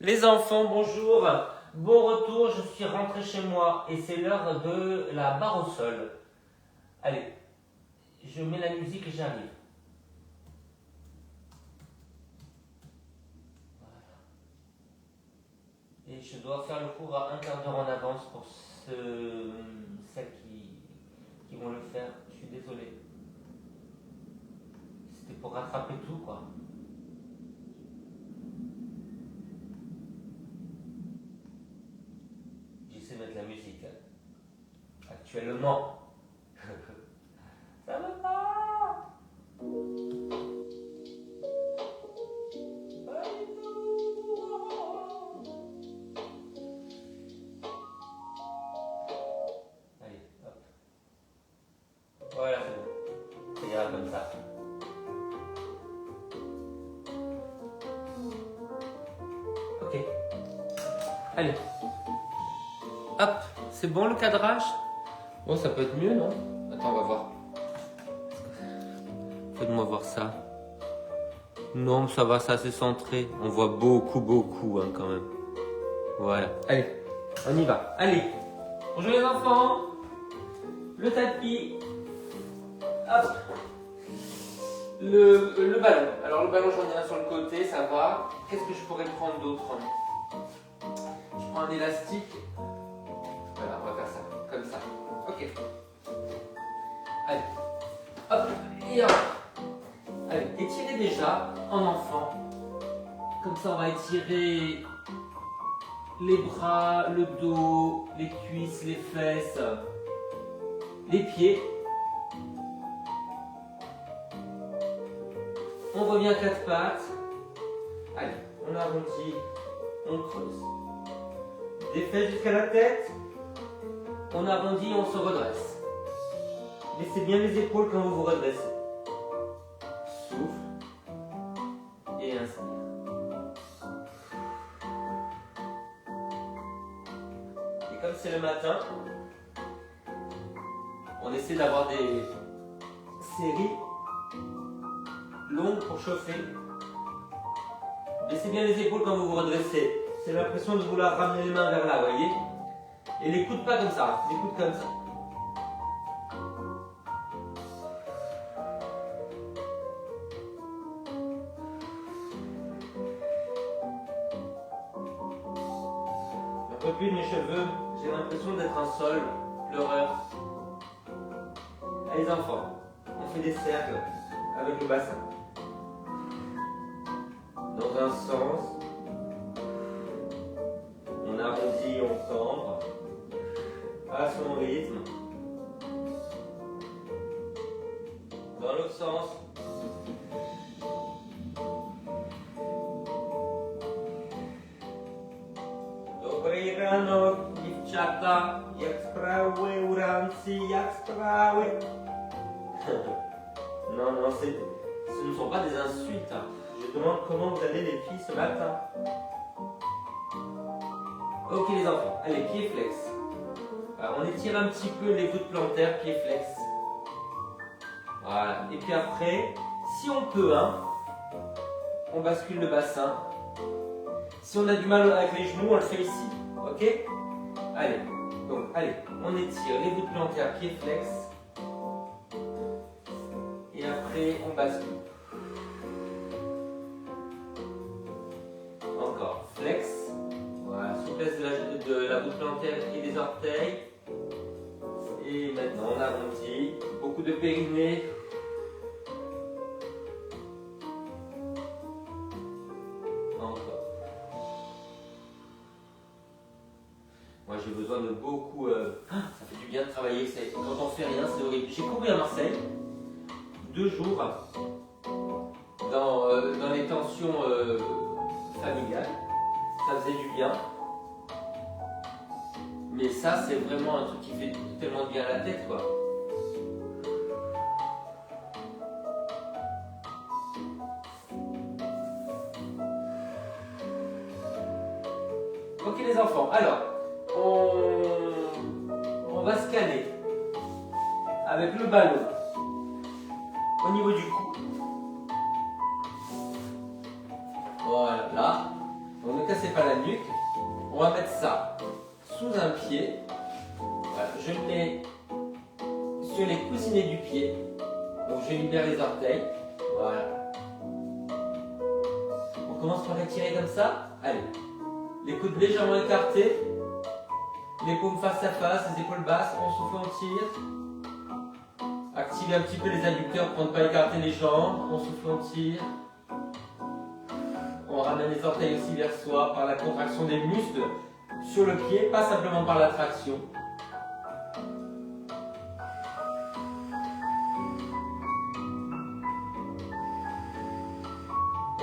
Les enfants, bonjour. Bon retour, je suis rentré chez moi et c'est l'heure de la barre au sol. Allez, je mets la musique et j'arrive. Et je dois faire le cours à un quart d'heure en avance pour celles qui vont le faire. Je suis désolé. C'était pour rattraper tout, quoi. J'essaie de mettre la musique. Actuellement. Ça va pas. Allez, hop. Voilà, c'est bon. Ça ira comme ça. Ok. Allez. Hop. C'est bon le cadrage? Bon, ça peut être mieux, non? Attends, on va voir. Faites-moi voir ça. Non, ça va, c'est assez centré. On voit beaucoup, hein, quand même. Voilà. Allez, on y va. Allez. Bonjour les enfants. Le tapis. Hop. Le ballon. Alors le ballon, j'en ai un sur le côté, ça va. Qu'est-ce que je pourrais prendre d'autre? Je prends un élastique. Voilà, on va faire ça. Comme ça. Ok. Allez. Hop. Et hop. Allez, étirez déjà en enfant. Comme ça, on va étirer les bras, le dos, les cuisses, les fesses, les pieds. On revient à quatre pattes. Allez, on arrondit, on creuse. Des fesses jusqu'à la tête. On arrondit, on se redresse. Laissez bien les épaules quand vous vous redressez. Souffle et inspire. Et comme c'est le matin, on essaie d'avoir des séries longues pour chauffer. Laissez bien les épaules quand vous vous redressez. C'est l'impression de vouloir ramener les mains vers là, vous voyez? Et les coudes pas comme ça, les coudes comme ça. Un peu plus de mes cheveux, j'ai l'impression d'être un sol pleureur. Allez les enfants, on fait des cercles avec le bassin. Dans un sens, on arrondit, on cambre à son rythme. Dans l'autre sens, dobry ranok, dziewczata, jak sprawy uranci, jak sprawy. Non, ce ne sont pas des insultes. Je demande comment vous allez les filles ce matin. Ok les enfants, allez, pieds flex. Alors, on étire un petit peu les voûtes plantaires, pieds flex. Voilà, et puis après, si on peut, hein, on bascule le bassin. Si on a du mal avec les genoux, on le fait ici. Ok? Allez, donc, allez, on étire les voûtes plantaires, pieds flex. Et après, on bascule. Encore, flex. Voilà, souplesse de la voûte plantaire et des orteils. Et maintenant, on arrondit. Beaucoup de périnée. Encore. Moi, j'ai besoin de beaucoup... Ça fait du bien de travailler. Quand on fait rien, c'est horrible. J'ai couru à Marseille. 2 jours dans les tensions familiales. Ça faisait du bien. Mais ça, c'est vraiment un truc qui fait tellement de bien à la tête, quoi. Ok les enfants, alors, on va se caler avec le ballon au niveau du cou. Voilà, là. Donc ne cassez pas la nuque. On va mettre ça sous un pied. Voilà, je le mets sur les coussinets du pied. Donc je libère les orteils. Voilà. On commence par étirer comme ça. Allez. Les coudes légèrement écartés. Les paumes face à face, les épaules basses. On souffle, on tire. Activez un petit peu les adducteurs pour ne pas écarter les jambes. On souffle, on tire. On ramène les orteils aussi vers soi par la contraction des muscles sur le pied, pas simplement par la traction.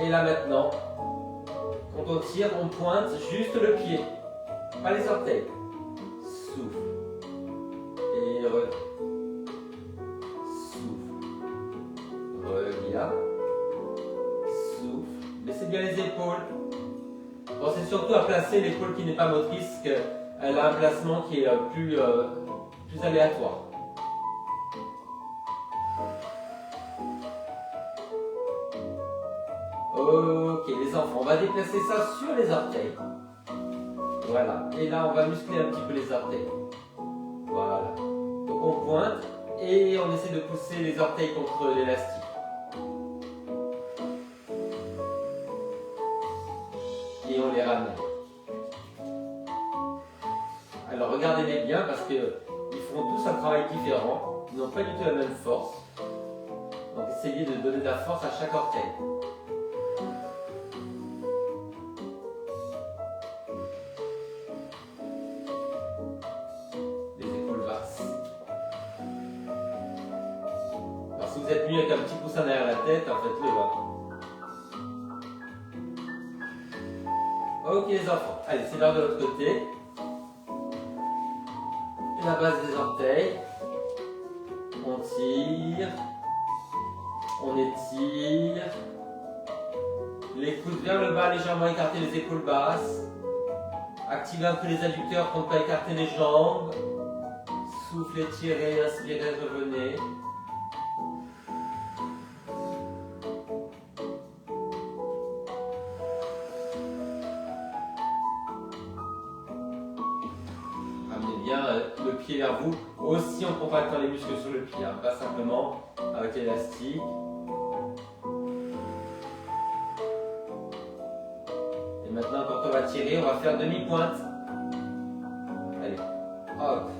Et là maintenant, quand on tire, on pointe juste le pied, pas les orteils. Souffle. Et souffle. Reviens. Souffle. Laissez bien les épaules. Pensez surtout à placer l'épaule qui n'est pas motrice, qu'elle a un placement qui est plus aléatoire. Ok, les enfants, on va déplacer ça sur les orteils. Voilà. Et là, on va muscler un petit peu les orteils. Voilà. Donc on pointe et on essaie de pousser les orteils contre l'élastique. Et on les ramène. Alors regardez-les bien parce qu'ils font tous un travail différent. Ils n'ont pas du tout la même force. Donc essayez de donner de la force à chaque orteil. Les épaules basses. Alors si vous êtes mieux avec un petit coussin derrière la tête, en faites-le. Ok les enfants, allez c'est l'heure de l'autre côté. La base des orteils. On tire. On étire. Les coudes vers le bas, légèrement écarter les épaules basses. Activez un peu les adducteurs pour ne pas écarter les jambes. Soufflez, tirez, inspirez, revenez. Le pied vers vous, aussi en contractant les muscles sur le pied, hein, pas simplement avec l'élastique. Et maintenant, quand on va tirer, on va faire demi-pointe. Allez, hop.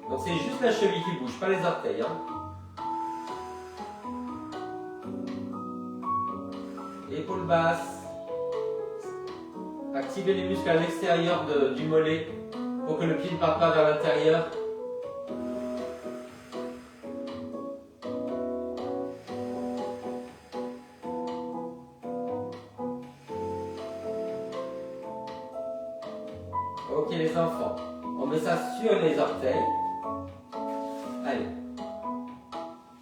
Donc c'est juste la cheville qui bouge, pas les orteils. Hein. Épaules basses. Activez les muscles à l'extérieur du mollet pour que le pied ne parte pas vers l'intérieur. Ok les enfants, on met ça sur les orteils. Allez.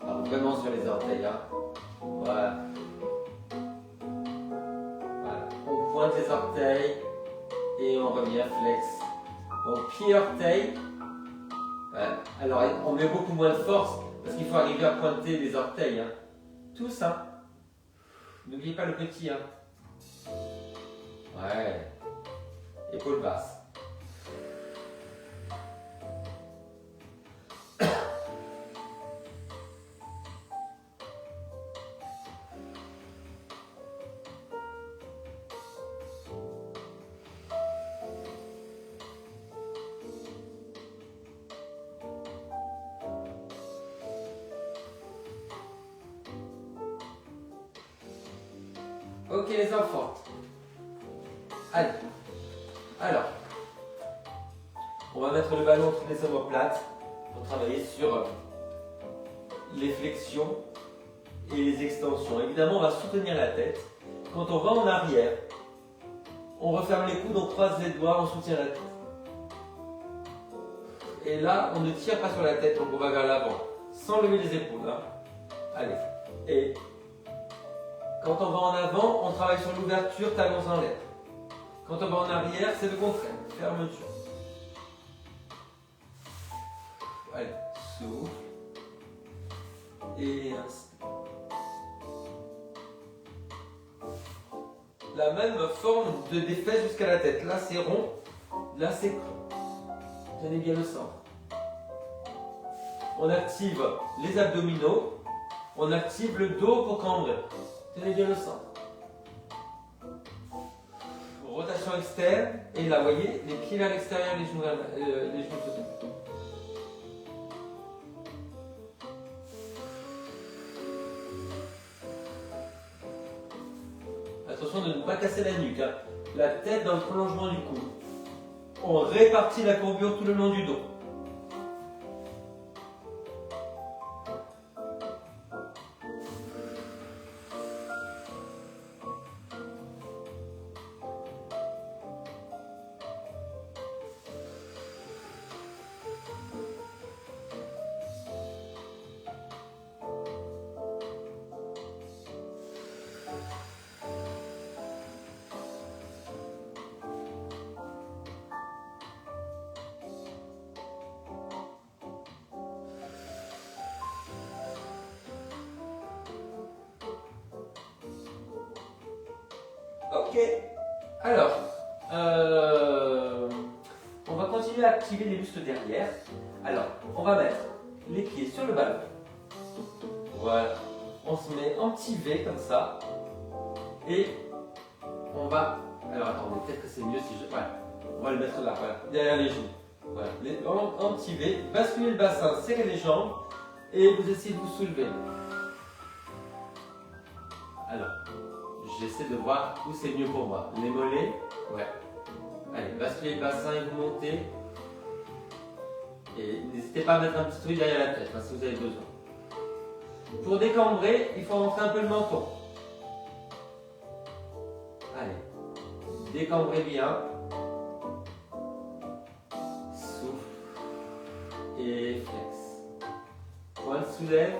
Alors vraiment sur les orteils. Hein. Voilà. Voilà. On pointe les orteils et on revient flex. Donc pied-orteil. Voilà. Alors on met beaucoup moins de force parce qu'il faut arriver à pointer les orteils. Hein. Tous, hein. N'oubliez pas le petit. Hein. Ouais. Épaules basses. Ok les enfants. Allez. Alors, on va mettre le ballon entre les omoplates pour travailler sur les flexions et les extensions. Évidemment, on va soutenir la tête. Quand on va en arrière, on referme les coudes, on croise les doigts, on soutient la tête. Et là, on ne tire pas sur la tête, donc on va vers l'avant, sans lever les épaules. Hein. Allez. Et quand on va en avant, on travaille sur l'ouverture, talons en l'air. Quand on va en arrière, c'est le contraire, fermeture. Allez, souffle. Et inspire. la même forme des fesses jusqu'à la tête. Là c'est rond, là c'est creux. Tenez bien le centre. On active les abdominaux, on active le dos pour cambrer. Tenez bien le centre. Rotation externe, et là, vous voyez, les pieds vers l'extérieur, les genoux côté. Attention de ne pas casser la nuque, hein. La tête dans le prolongement du cou. On répartit la courbure tout le long du dos. Ok, alors, on va continuer à activer les muscles derrière. Alors, on va mettre les pieds sur le ballon. Voilà, on se met en petit V comme ça. Et on va, alors attendez, peut-être que c'est mieux si je, voilà, on va le mettre là, voilà, derrière les genoux. Voilà, en petit V, basculez le bassin, serrez les jambes et vous essayez de vous soulever. Alors, j'essaie de voir où c'est mieux pour moi. Les mollets, ouais. Allez, basculez le bassin et vous montez. Et n'hésitez pas à mettre un petit truc derrière la tête, si vous avez besoin. Pour décambrer, il faut rentrer un peu le menton. Allez, décambrez bien. Souffle. Et flex. Pointe soulève.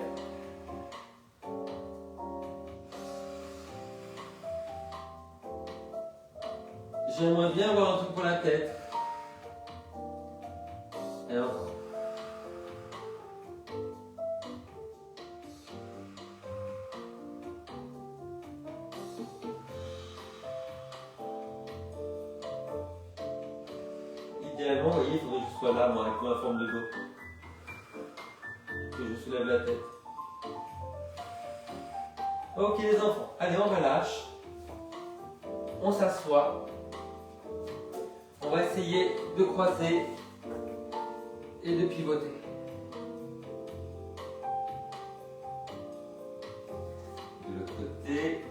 J'aimerais bien avoir un truc pour la tête. Et encore. Idéalement, vous voyez, il faudrait que je sois là, moi, avec ma forme de dos. Que je soulève la tête. Ok les enfants, allez on relâche. On s'assoit. On va essayer de croiser et de pivoter. De l'autre côté.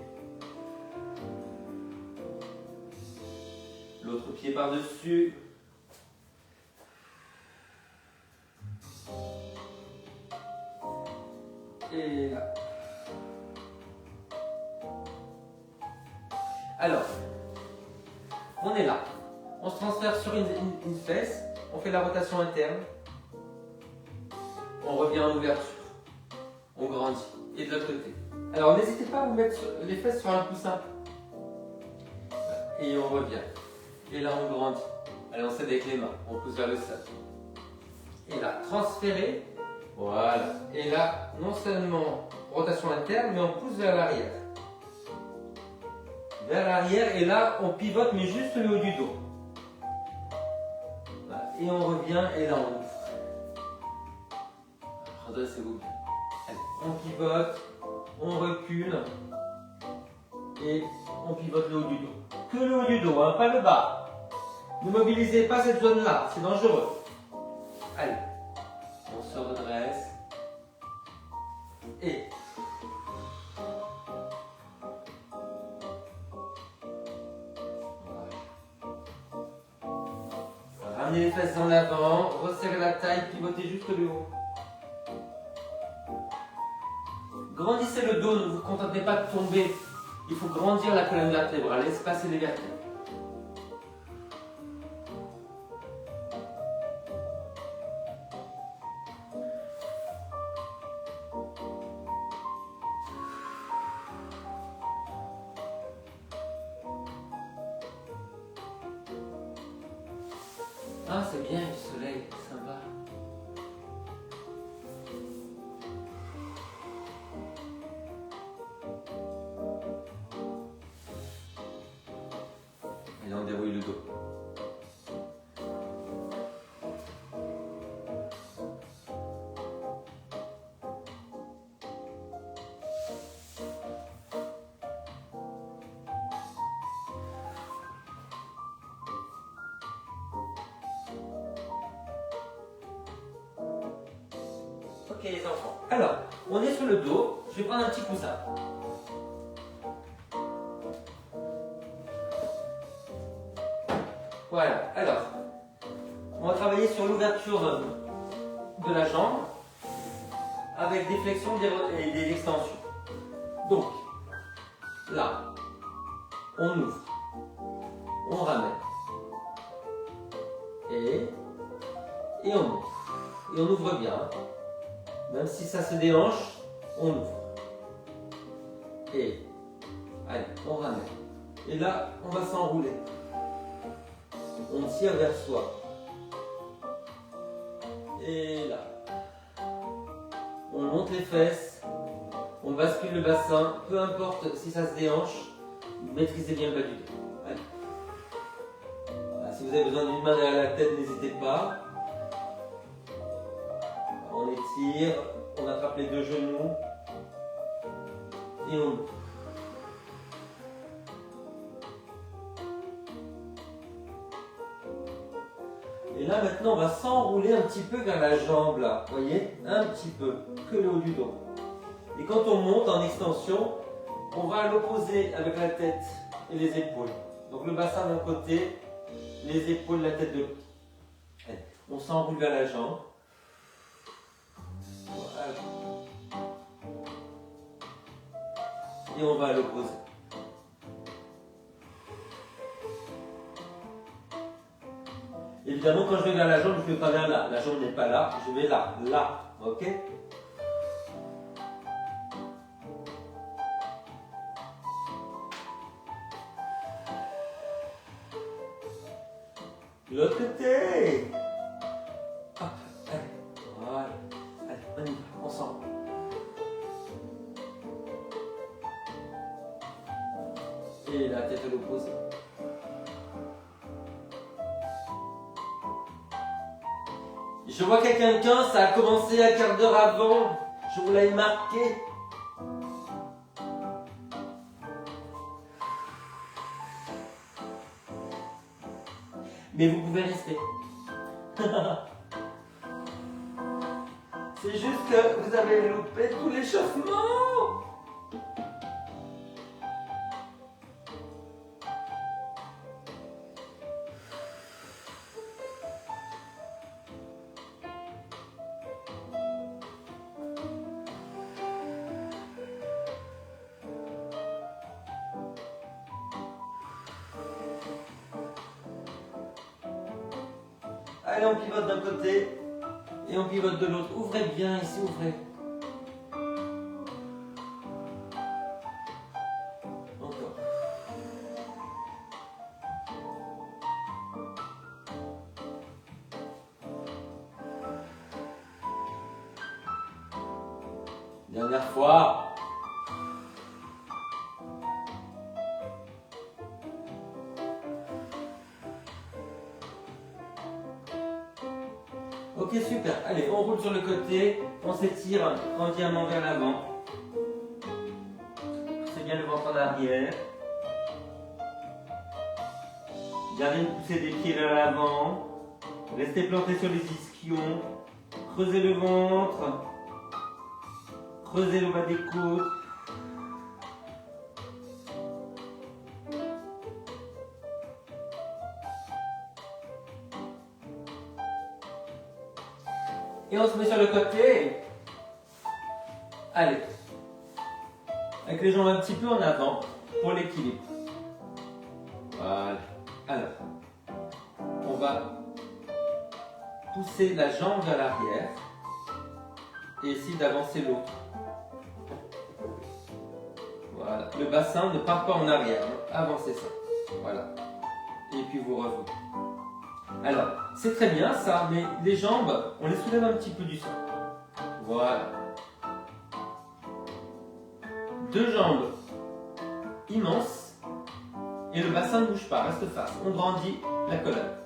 L'autre pied par-dessus. Et là. Alors, on est là. On se transfère sur une fesse, on fait la rotation interne, on revient en ouverture, on grandit. Et de l'autre côté. Alors n'hésitez pas à vous mettre les fesses sur un coussin. Et on revient. Et là on grandit. Allez, on s'aide avec les mains, on pousse vers le sol. Et là, transférer. Voilà. Et là, non seulement rotation interne, mais on pousse vers l'arrière. Vers l'arrière, et là on pivote, mais juste le haut du dos. Et on revient, et là on ouvre. Redressez-vous bien. Allez, on pivote, on recule, et on pivote le haut du dos. Que le haut du dos, hein, pas le bas. Ne mobilisez pas cette zone-là, c'est dangereux. Allez, on se redresse, et ramenez les fesses en avant, resserrez la taille, pivotez jusque le haut. Grandissez le dos, ne vous contentez pas de tomber. Il faut grandir la colonne vertébrale, espacer les vertèbres. Ah, c'est bien le soleil, sympa. et le dos. Ok les enfants. Alors, on est sur le dos. Je vais prendre un petit coussin. Voilà. Alors, on va travailler sur l'ouverture de la jambe avec des flexions et des extensions. Donc, là, on ouvre, on ramène et on ouvre. Et on ouvre bien. Même si ça se déhanche, on ouvre. Et, allez, on ramène. Et là, on va s'enrouler. On tire vers soi. Et là. On monte les fesses. On bascule le bassin. Peu importe si ça se déhanche, maîtrisez bien le bas du dos. Allez. Voilà, si vous avez besoin d'une main derrière la tête, n'hésitez pas. On étire, on attrape les deux genoux et on ouvre. Et là maintenant on va s'enrouler un petit peu vers la jambe là, vous voyez, un petit peu, que le haut du dos. Et quand on monte en extension, on va à l'opposé avec la tête et les épaules. Donc le bassin d'un côté, les épaules, la tête de l'autre. On s'enroule vers la jambe. Et on va à l'opposé. Évidemment, quand je vais vers la jambe, je ne vais pas vers là. La jambe n'est pas là, je vais là, là. Ok? De l'autre côté. Hop, allez. Voilà. Allez, on y va, ensemble. Et la tête à l'opposé. Je vois qu'il y a quelqu'un, ça a commencé un quart d'heure avant. Je vous l'avais marqué. Mais vous pouvez rester. C'est juste que vous avez loupé tout l'échauffement. Allez, on pivote d'un côté et on pivote de l'autre. Ouvrez bien ici, ouvrez. Encore. Dernière fois. Ok, super. Allez, on roule sur le côté, on s'étire en diamant vers l'avant. Poussez bien le ventre en arrière. Gardez une poussée des pieds vers l'avant. Restez planté sur les ischions. Creusez le ventre. Creusez le bas des côtes. Et on se met sur le côté. Allez. Avec les jambes un petit peu en avant pour l'équilibre. Voilà. Alors, on va pousser la jambe vers l'arrière et essayer d'avancer l'autre. Voilà. Le bassin ne part pas en arrière. Avancez ça. Voilà. Et puis vous revenez. Alors, c'est très bien ça, mais les jambes, on les soulève un petit peu du sol. Voilà. Deux jambes immenses Et le bassin ne bouge pas, reste face. On grandit la colonne.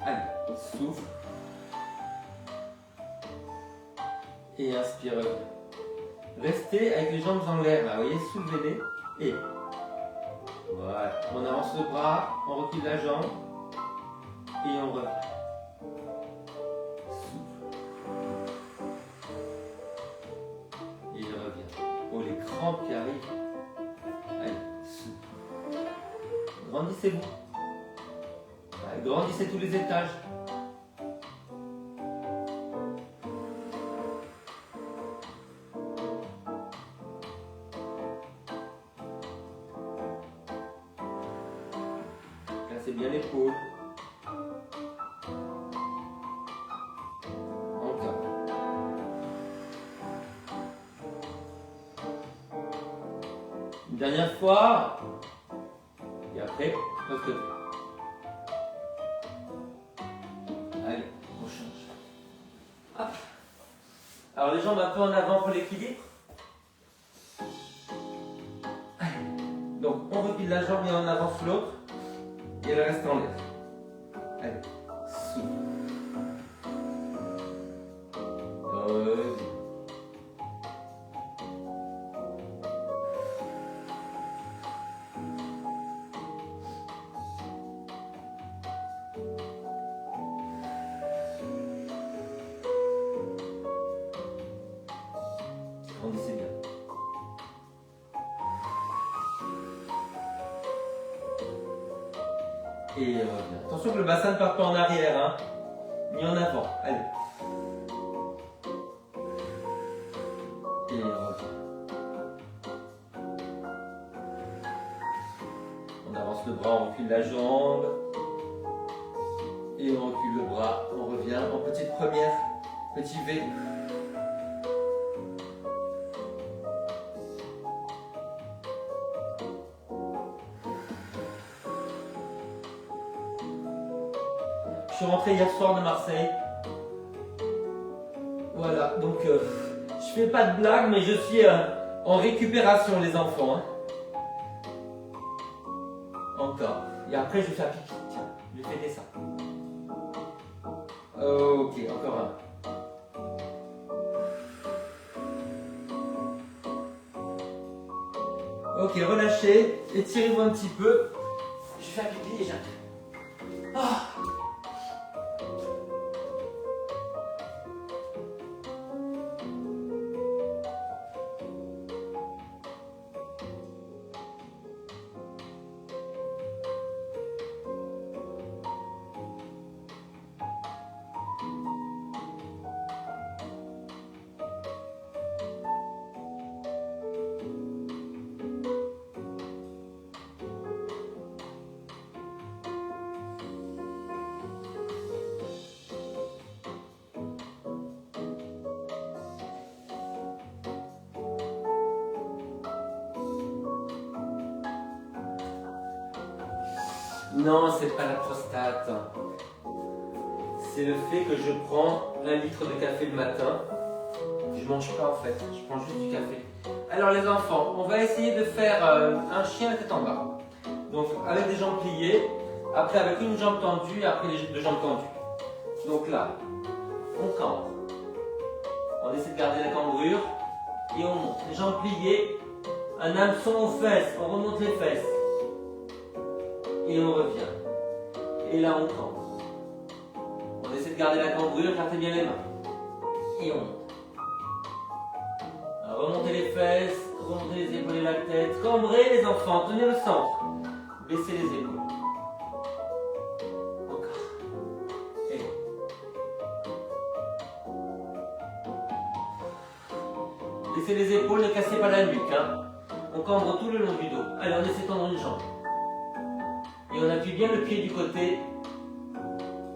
Allez, souffle. Et inspire. Restez avec les jambes en l'air là, vous voyez, soulevez-les. Et voilà, on avance le bras, on recule la jambe. Et on revient. Souffle. Et il revient. Oh, les crampes qui arrivent. Allez, souffle. Grandissez-vous. Allez, grandissez tous les étages. Cassez bien l'épaule. Une dernière fois. Et après, l'autre côté. Allez, on change. Hop. Alors les jambes un peu en avant pour l'équilibre. Donc on replie la jambe et on avance l'autre. Et elle reste en l'air. Allez, souffle. Reviens. Grandissez bien. Et revient. Attention que le bassin ne parte pas en arrière, hein, ni en avant. Allez. Et revient. On avance le bras, on recule la jambe. Et on recule le bras, on revient en petite première, petit V. Je suis rentré hier soir de Marseille. Voilà, donc je fais pas de blague, mais je suis en récupération, les enfants. Hein. Encore. Et après, je vais faire pipi. Tiens, je vais fêter ça. Ok, encore un. Ok, relâchez, étirez-vous un petit peu. Je vais faire pipi et j'arrive. Ah. Non, c'est pas la prostate. C'est le fait que je prends 1 litre de café le matin. Je mange pas en fait, je prends juste du café. Alors les enfants, on va essayer de faire un chien la tête en bas. Donc avec les jambes pliées, après avec une jambe tendue et après les deux jambes tendues. Donc là, on cambre. On essaie de garder la cambrure et on monte. Les jambes pliées, un hameçon aux fesses, on remonte les fesses. Et on revient. Et là on cambre. On essaie de garder la cambrure, écartez bien les mains. Et on monte. Remontez les fesses, remontez les épaules et la tête. Cambrez les enfants, tenez le centre. Baissez les épaules. Encore. Et laissez les épaules, ne cassez pas la nuque. Hein. On cambre tout le long du dos. Allez, on essaie de tendre une jambe. Et on appuie bien le pied du côté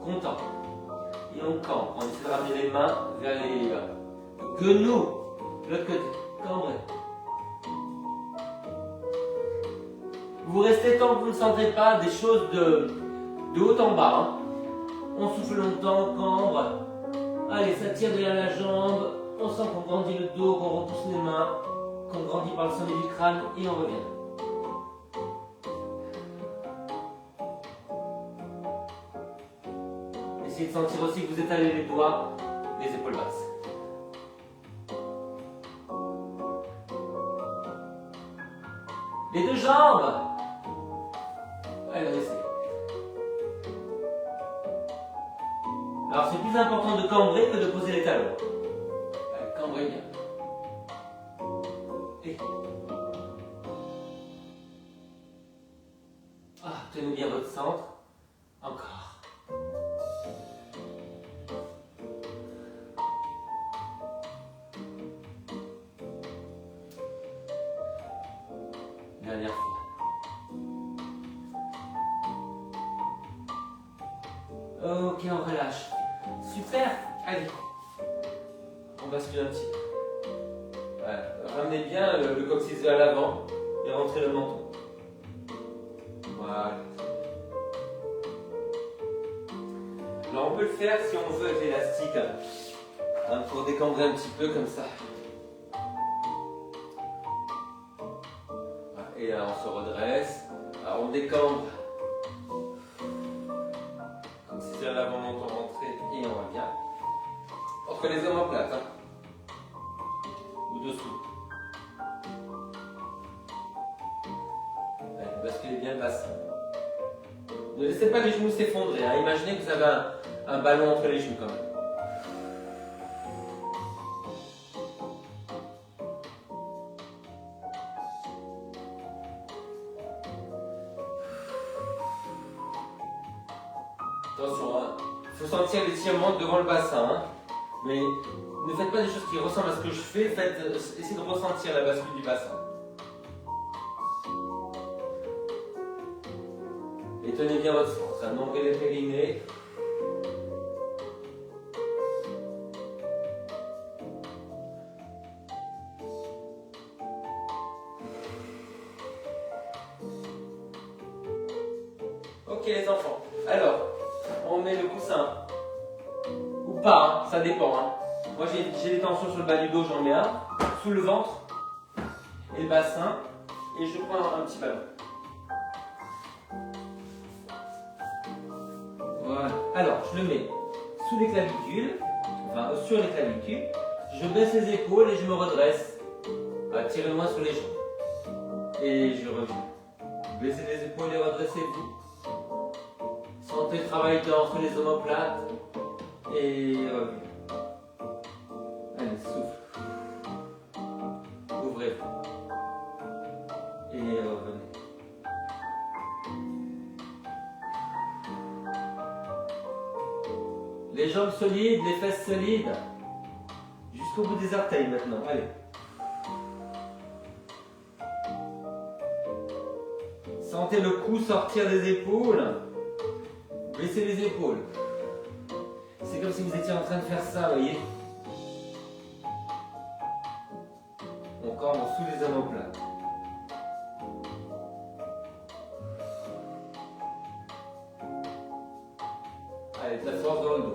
content. Et on cambre. On essaie de ramener les mains vers les genoux. De l'autre côté. Cambrez. Vous restez tant que vous ne sentez pas des choses de haut en bas. Hein. On souffle longtemps, on cambre. Allez, ça tire derrière la jambe. On sent qu'on grandit le dos, qu'on repousse les mains, qu'on grandit par le sommet du crâne et on revient. Essayez de sentir aussi que vous étalez les doigts, les épaules basses. Les deux jambes. Allez, essayez. Alors c'est plus important de cambrer que de poser les talons. Allez, cambrez bien. Et... Ah, tenez bien votre centre. Encore. Dernière fois. Ok, on relâche. Super. Allez. On bascule un petit peu. Voilà. Ramenez bien le coccyx vers l'avant et rentrez le menton. Voilà. Alors on peut le faire si on veut avec l'élastique, hein, pour décambrer un petit peu comme ça. Voilà. Et là on se redresse. Alors on décambre. Comme si vers l'avant, menton rentré et on revient. Entre les omoplates, hein, ou dessous. Allez, basculez bien le bassin. Ne laissez pas les genoux s'effondrer, hein. Imaginez que vous avez un ballon entre les genoux quand même. Attention, hein. Il faut sentir l'étirement devant le bassin, hein. Mais ne faites pas des choses qui ressemblent à ce que je fais, essayez de ressentir la bascule du bassin. Et tenez bien votre centre, un nombril et périnée. Ok les enfants, alors on met le coussin, ou pas, hein, ça dépend. Hein. Moi j'ai des tensions sur le bas du dos, j'en mets un, sous le ventre et le bassin, et je prends un petit ballon. Voilà. Alors, je le mets sous les clavicules, enfin sur les clavicules. Je baisse les épaules et je me redresse. Tirez moins sur les jambes. Et je reviens. Baissez les épaules et redressez-vous. Sentez le travail entre les omoplates. Et revenez. Allez, souffle. Ouvrez-vous. Et revenez. Les jambes solides, les fesses solides. Jusqu'au bout des orteils maintenant. Allez. Sentez le cou sortir des épaules. Baissez les épaules. C'est comme si vous étiez en train de faire ça, vous voyez. On cambre sous les omoplates. Allez, de la force dans le dos.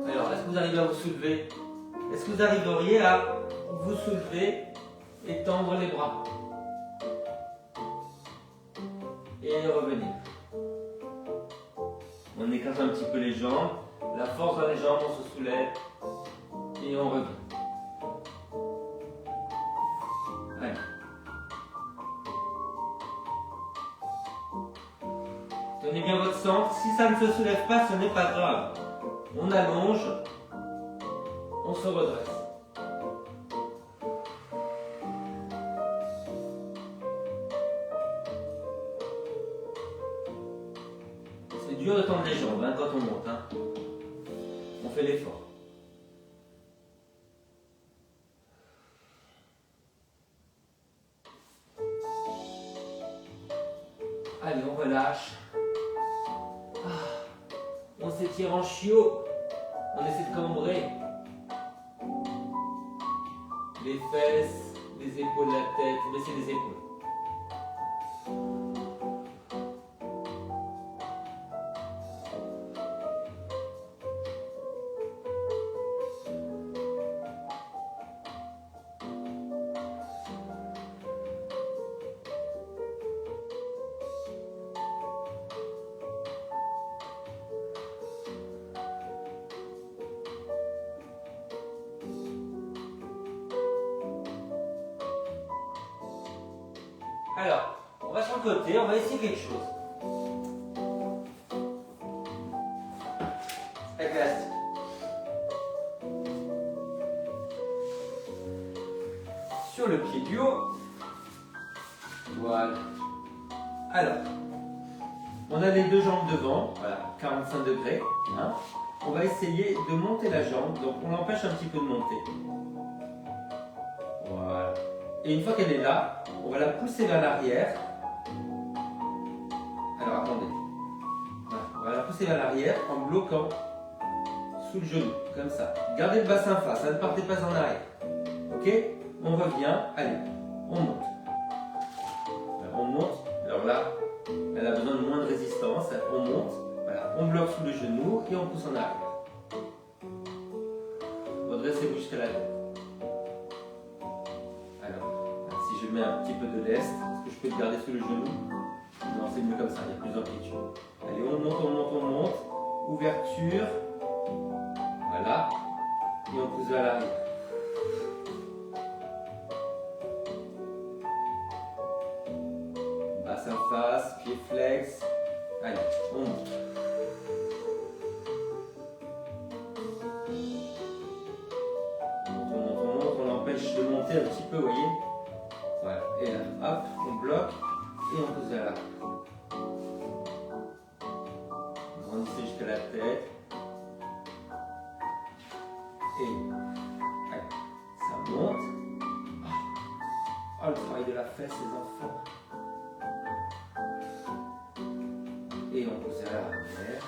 Alors, est-ce que vous arrivez à vous soulever? Est-ce que vous arriveriez à vous soulever et tendre les bras? Et revenir. On écarte un petit peu les jambes. La force dans les jambes, on se soulève. Et on revient. Allez. Tenez bien votre centre. Si ça ne se soulève pas, ce n'est pas grave. On allonge. On se redresse. C'est dur de tendre les jambes hein, quand on monte. Hein. On fait l'effort. Allez, on relâche. On s'étire en chiot. On essaie de cambrer. Les fesses, les épaules, la tête. Baissez les épaules. Alors, on va sur le côté, on va essayer quelque chose. Avec l'élastique. Sur le pied du haut. Voilà. Alors, on a les deux jambes devant, voilà, 45 degrés. Hein. On va essayer de monter la jambe, donc on l'empêche un petit peu de monter. Voilà. Et une fois qu'elle est là, on va la pousser vers l'arrière. Alors attendez. Voilà. On va la pousser vers l'arrière en bloquant sous le genou, comme ça. Gardez le bassin face, ne partez pas en arrière. Ok? On revient, allez, on monte. Alors, on monte, alors là, elle a besoin de moins de résistance. On monte, voilà, on bloque sous le genou et on pousse en arrière. Redressez-vous jusqu'à la tête. Alors, si je mets un petit peu de lest, est-ce que je peux le garder sous le genou? Non, c'est mieux comme ça, il y a plus d'amplitude. Allez, on monte, on monte, on monte. Ouverture. Voilà. Et on pousse vers l'arrière. Bassin face, pied flex. Allez, on monte. On l'empêche de monter un petit peu, vous voyez. Voilà, et là, hop, on bloque et on pousse vers l'arrière. Grandissez jusqu'à la tête. Et allez, ça monte. Oh, le travail de la fesse, les enfants. Et on pousse vers l'arrière.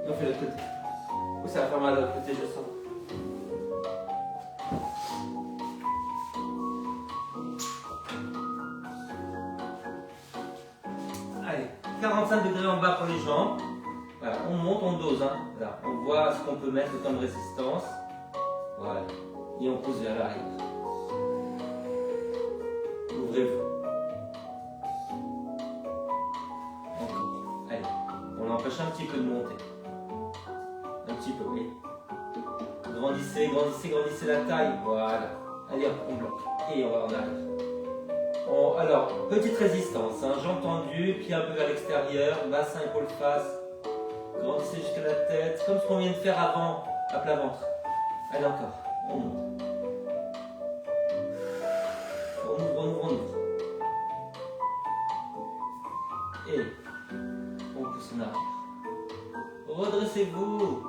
Et on fait l'autre côté. Oh, ça va faire mal de l'autre côté, je sens. Allez, 45 degrés en bas pour les jambes. Voilà, on monte, on dose. Hein. Voilà, on voit ce qu'on peut mettre comme résistance. Voilà. Et on pousse vers l'arrière. Ouvrez-vous. Encore. Allez, on l'empêche un petit peu de monter. Un petit peu, oui. Grandissez, grandissez, grandissez la taille. Voilà. Allez, hop, on bloque. Et on va en arrière. Alors, petite résistance. Hein. Jambes tendues, pieds un peu vers l'extérieur, bassin, épaule face. Grandissez jusqu'à la tête, comme ce qu'on vient de faire avant, à plat ventre. Allez, encore. On monte. On ouvre, on ouvre, on ouvre. Et on pousse en arrière. Redressez-vous.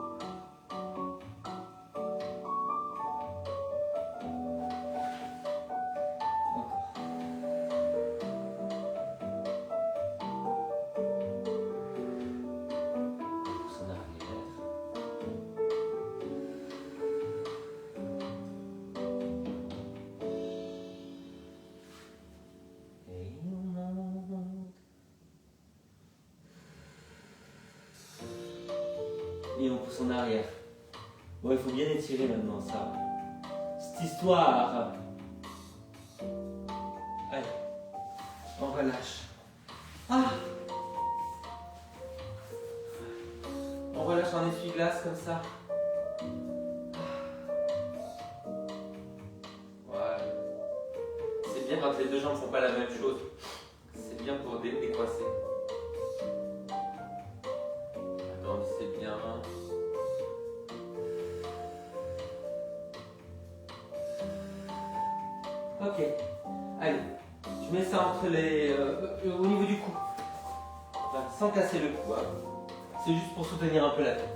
Et on pousse en arrière. Bon, il faut bien étirer maintenant ça. Cette histoire. Allez, on relâche. Ah, on relâche en essuie-glace comme ça. Voilà. C'est bien quand les deux jambes ne font pas la même chose. C'est bien pour décoincer. C'est bien. Ok. Allez, je mets ça entre les, au niveau du cou. Enfin, sans casser le cou. Hein. C'est juste pour soutenir un peu la tête.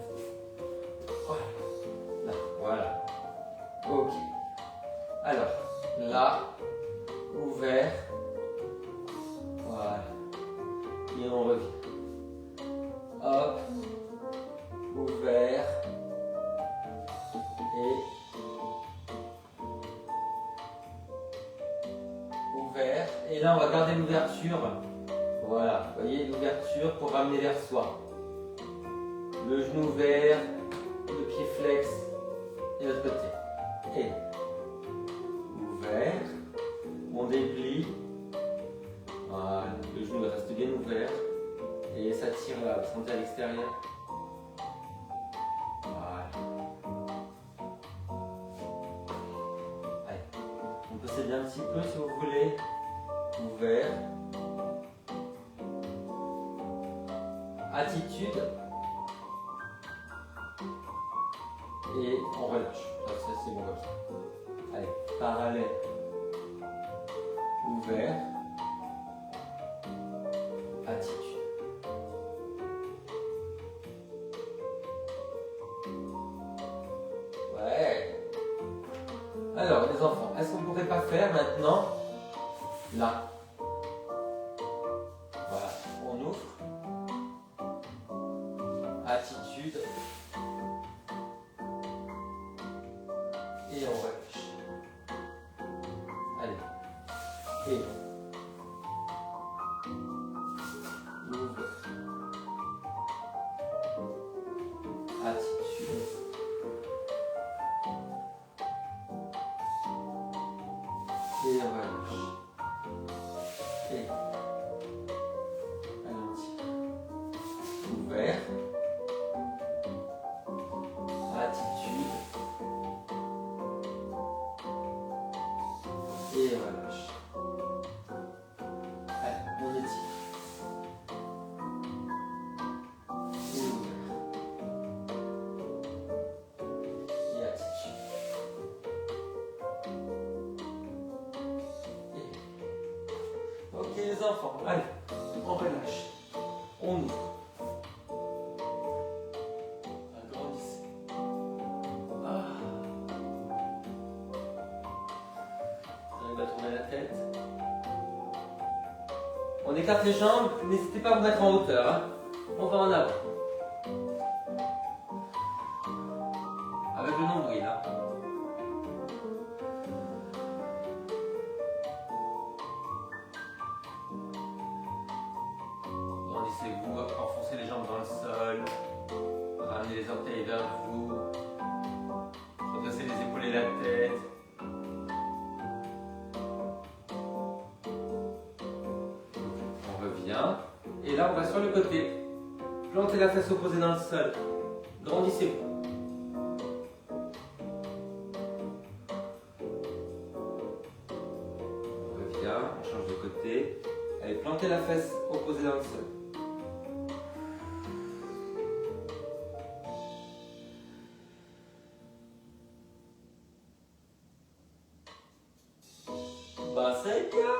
Voilà. Là, voilà. Ok. Alors, là, ouvert. Voilà. Et on revient. Hop. Ouvert. Et ouvert. Et là, on va garder l'ouverture. Voilà, vous voyez l'ouverture pour ramener vers soi. Le genou ouvert, le pied flex et l'autre côté. Et ouvert. On déplie. Voilà, le genou reste bien ouvert. Et ça tire là, vous sentez à l'extérieur. attitude. Et on relâche. Ça, c'est bon comme ça. Allez, parallèle. Ouvert. Attitude. Ouais. Alors, les enfants, est-ce qu'on ne pourrait pas faire maintenant là? Voilà, on ouvre. Attitude. Et on relâche. Allez. Et ouvre. Attitude. Et on relâche. Et ralentir. Ouvert. Attitude. Et relâche. Allez, on étire. Et ouvert. Et attitude. Et... Ok les enfants, allez, on relâche. On ouvre. Agrandissez. Ah. On va tourner la tête. On écarte les jambes, n'hésitez pas à vous mettre en hauteur. Hein. On va en avant. Avec le nombril. Hein. Grandissez-vous, enfoncez les jambes dans le sol. Ramenez les orteils vers vous. Redressez les épaules et la tête. On revient. Et là, on va sur le côté. Plantez la fesse opposée dans le sol. Grandissez-vous. On revient, on change de côté. Allez, plantez la fesse opposée dans le sol. Bah, c'est bien.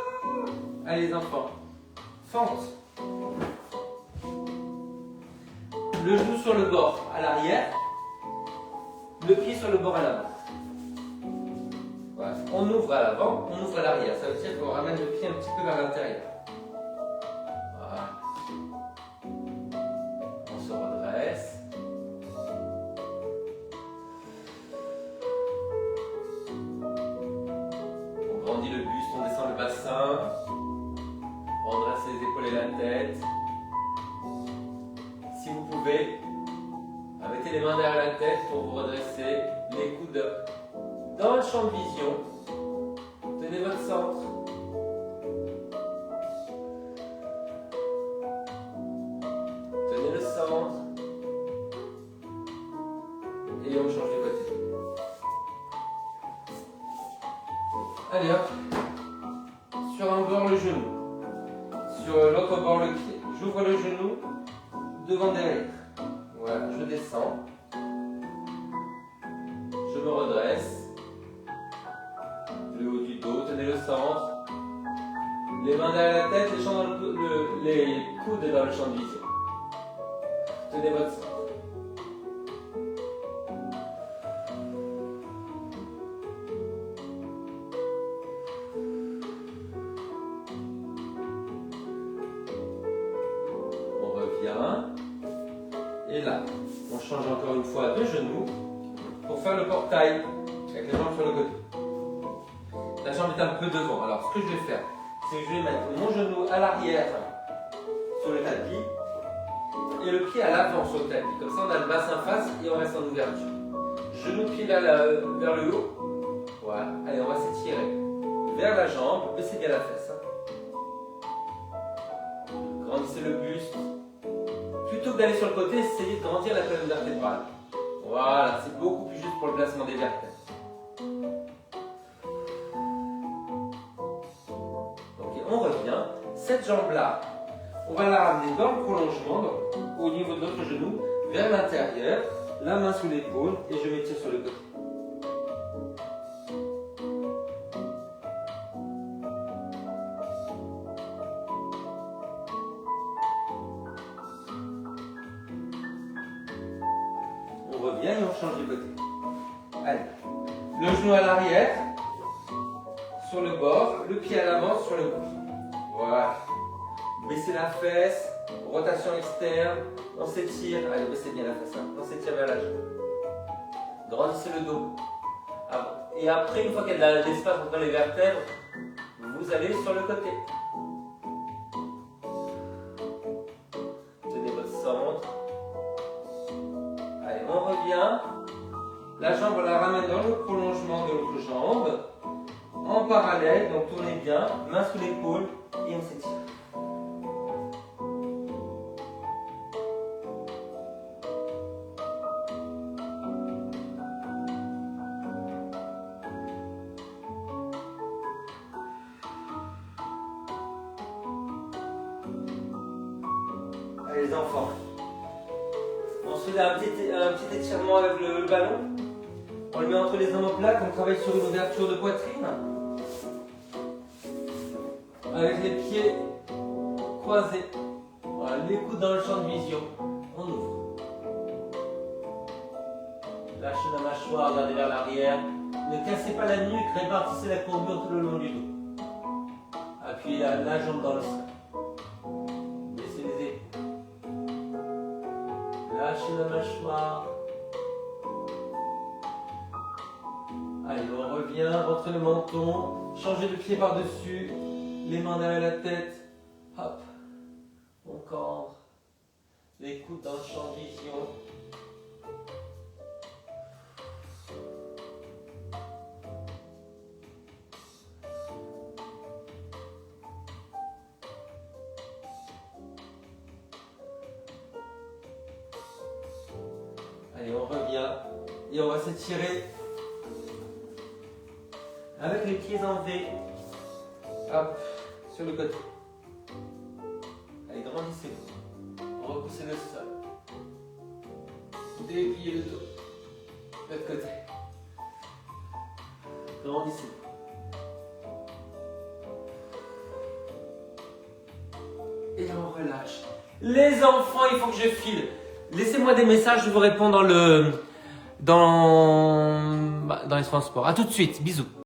Allez les enfants, fente. Le genou sur le bord à l'arrière, le pied sur le bord à l'avant. Voilà. On ouvre à l'avant, on ouvre à l'arrière. Ça veut dire qu'on ramène le pied un petit peu vers l'intérieur. Voilà. On se redresse. On grandit le buste, on descend le bassin. On redresse les épaules et la tête. Si vous pouvez, mettez les mains derrière la tête pour vous redresser, les coudes dans le champ de vision. Tenez votre centre. Tenez le centre. Et on change de côté. Allez hop. Sur un bord le genou. Sur l'autre bord le pied. J'ouvre le genou. Devant derrière. Voilà, je descends. Je me redresse. Le haut du dos, tenez le centre. Les mains derrière la tête, les coudes dans le champ de vision. Tenez votre centre. On revient. Et là, on change encore une fois de genou pour faire le portail avec les jambes sur le côté. La jambe est un peu devant. Alors, ce que je vais faire, c'est que je vais mettre mon genou à l'arrière sur le tapis et le pied à l'avant sur le tapis. Comme ça, on a le bassin face et on reste en ouverture. Genou, pied vers le haut. Voilà. Allez, on va s'étirer vers la jambe. Baissez bien la fesse. Grandissez le buste. Plutôt que d'aller sur le côté, essayez de grandir la colonne vertébrale. Voilà, c'est beaucoup plus juste pour le placement des vertèbres. Ok, on revient. Cette jambe-là, On va la ramener dans le prolongement, donc, au niveau de notre genou, vers l'intérieur, la main sous l'épaule et je m'étire sur le côté. On revient et on change de côté. Allez, le genou à l'arrière, sur le bord, le pied à l'avant sur le bord. Voilà. Baissez la fesse, rotation externe, on s'étire. Allez, baissez bien la fesse, hein. On s'étire vers la jambe. Grandissez le dos. Et après, une fois qu'il y a de l'espace entre les vertèbres, vous allez sur le côté. Tenez votre centre. Allez, on revient. La jambe, on la ramène dans le prolongement de l'autre jambe. En parallèle, donc tournez bien, main sous l'épaule et on s'étire. Allez les enfants. Ensuite, un petit étirement avec le ballon. On le met entre les omoplates, on travaille sur une ouverture de poitrine. Avec les pieds croisés. Voilà, les coudes dans le champ de vision. On ouvre. Lâchez la mâchoire, regardez vers l'arrière. Ne cassez pas la nuque, répartissez la courbure tout le long du dos. Appuyez la jambe dans le sol. Baissez les épaules. Lâchez la mâchoire. Allez, on revient, rentrez le menton, changez le pied par-dessus, les mains derrière la tête, hop, on cambre, les coudes dans le champ de vision. Allez, on revient et on va s'étirer. Avec les pieds en V, hop, sur le côté. Allez, grandissez-vous. Repoussez le sol. Dépliez le dos. De l'autre côté. Grandissez-vous. Et on relâche. Les enfants, il faut que je file. Laissez-moi des messages, je vous réponds dans l'espace sport. A tout de suite, bisous.